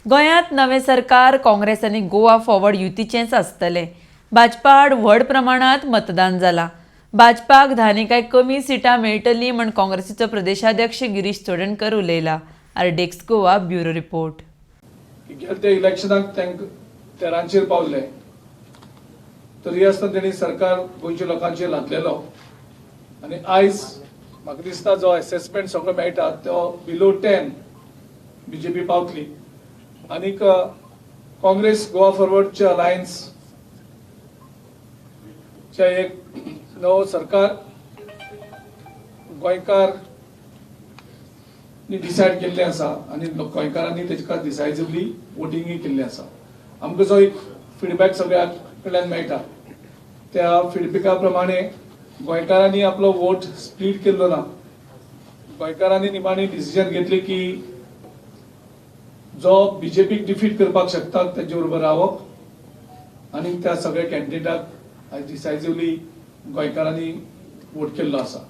गोंयांत नवे सरकार काँग्रेस आनी गोवा फॉरवर्ड युतीचेंच आसतलें। भाजपा आड व्हड प्रमाणात मतदान जालां। भाजपाक 10 नी कांय कमी सिटां मेळटलीं म्हण काँग्रेसीचो प्रदेशाध्यक्ष गिरीश चोडणकर उलयला। RDX Goa bureau report. गेल्या इलेक्शनाक तांकां 13चेर पावले, तरी आसतना तेणी सरकार गोंयच्या लोकांचेर लादलेलो आनी आयज म्हाका दिसता जो असेसमेंट सगळो मेळटा तो बिलो 10 बीजेपी पावतली। आनीक काँग्रेस गोवा फॉरवर्डचे अलायन्स चे एक नवो सरकार गोंयकार डिसायड केल्ले आसा आनी गोंयकारांनी तेका डिसायसिवली वोटिंगय केल्ले आसा। आमकां जो एक फीडबॅक सगळ्या कडल्यान मेळटा त्या फीडबॅका प्रमाणे गोंयकारांनी आपलो वोट स्प्लीट केल्लो ना। गोंयकारांनी निमाणी डिसिजन घेतले की जो बीजेपीक डिफीट करपाक शकता ताचे बरोबर रावप आनी त्या सगळ्या कॅन्डिडेटाक डिसायसिवली गोंयकारांनी वोट केल्लो आसा।